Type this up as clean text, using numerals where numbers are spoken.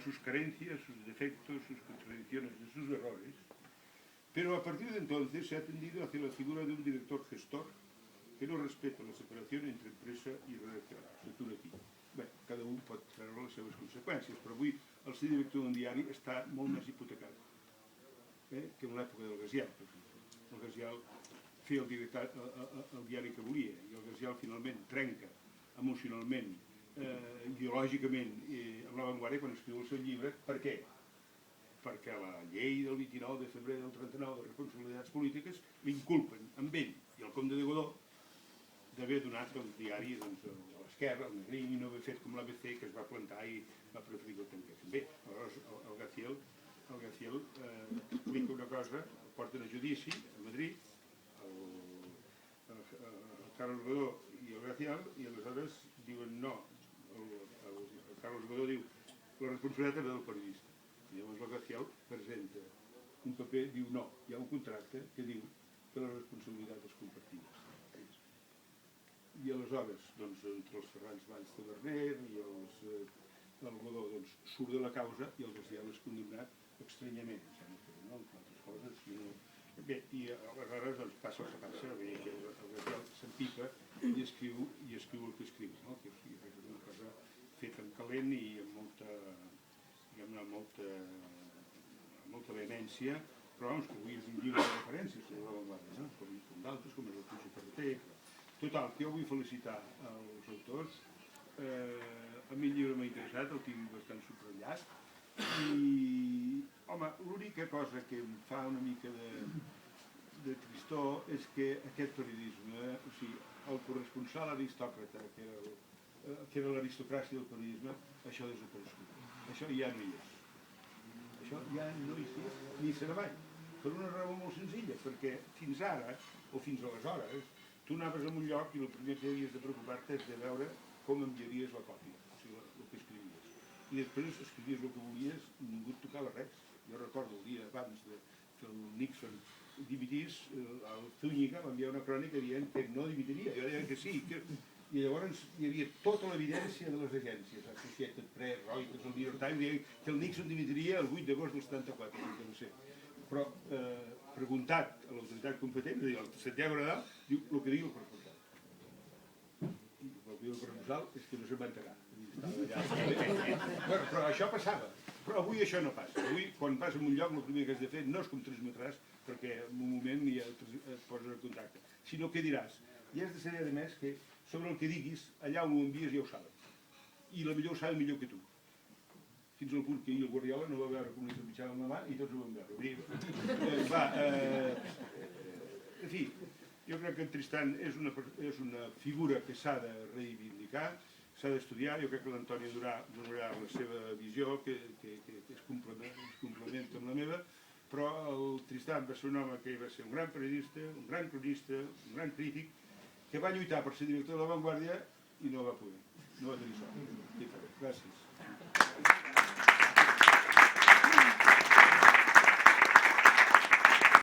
sus carencias, sus defectos, sus contradicciones y sus errores, pero a partir de entonces se ha tendido hacia la figura de un director gestor que no respeta la separación entre empresa i redacció. S'atura aquí. Bé, cada un pot treure les seves conseqüències, però avui el ser director d'un diari està molt més hipotecat que en l'època del Gaziel. El Gaziel feia el diari que volia i el Gaziel finalment trenca emocionalment, ideològicament amb La Vanguardia quan escriu el seu llibre. Per què? Perquè la llei del 29 de febrer del 39 de responsabilitats polítiques l'inculpen amb ell i el comte de Godó d'haver donat el diari a l'esquerra, al Negrín, i no haver fet com l'ABC, que es va plantar i va preferir que el tanquessin. Bé, aleshores el Gaziel explica una cosa, el porten a judici a Madrid, el Carlos Godó i el Gaziel, i aleshores diuen no. El Carlos Godó diu la responsabilitat era del periodista. I llavors el Gaziel presenta un paper, diu no, hi ha un contracte que diu que la responsabilitat és compartida. I aleshores, entre els Ferrans Valls Taverner i el Godó surt de la causa i el Gaziel és condemnat estranyament, entre altres coses. Bé, i aleshores passa el que passa, el Gaziel s'empipa i escriu el que escriu, que és una cosa feta en calent i amb molta vehemència, però que avui és un llibre de referències de La Vanguardia, com d'altres, com és el Puig Ferreter. Total, que jo vull felicitar els autors. A mi el llibre m'ha interessat, el tinc bastant subratllat. I, home, l'única cosa que em fa una mica de tristor és que aquest periodisme, o sigui, el corresponsal aristòcrata, que era l'aristocràcia del periodisme, això ha desaparegut. Això ja no hi és. Això ja no hi és, ni serà mai. Per una raó molt senzilla, perquè fins ara, o fins aleshores, tu anaves a un lloc i el primer que havies de preocupar-te és de veure com enviaries la còpia, o sigui, el que escrivies. I després escrivies el que volies, ningú et tocava res. Jo recordo el dia abans que el Nixon dimitís, el Zúñiga va enviar una crònica dient que no dimitiria, jo deia que sí, i llavors hi havia tota l'evidència de les agències, Associated Press, Reuters, el New York Times, deien que el Nixon dimitiria el 8 d'agost del 74, no sé. Però preguntat a l'autoritat competent, el Santiago Nadal, diu el que digui el corresponsal. I el que diu el corresponsal és que no se'n va enterar. Però això passava. Però avui això no passa. Avui, quan vas a un lloc, el primer que has de fer no és com transmetràs, perquè en un moment ja et poses en contacte, sinó que diràs. I has de saber, a més, que sobre el que diguis, allà on ho envies ja ho saben. I potser ho saben millor que tu. Fins al punt que ahir el Guardiola no va veure Comunitat Mitjana amb la mà i tots ho vam veure. En fi, jo crec que en Tristan és una figura que s'ha de reivindicar, s'ha d'estudiar. Jo crec que l'Antoni donarà la seva visió, que es complementa amb la meva, però el Tristan va ser un home que va ser un gran periodista, un gran cronista, un gran crític, que va lluitar per ser director de La Vanguardia i no va poder, no va tenir sort. Gràcies.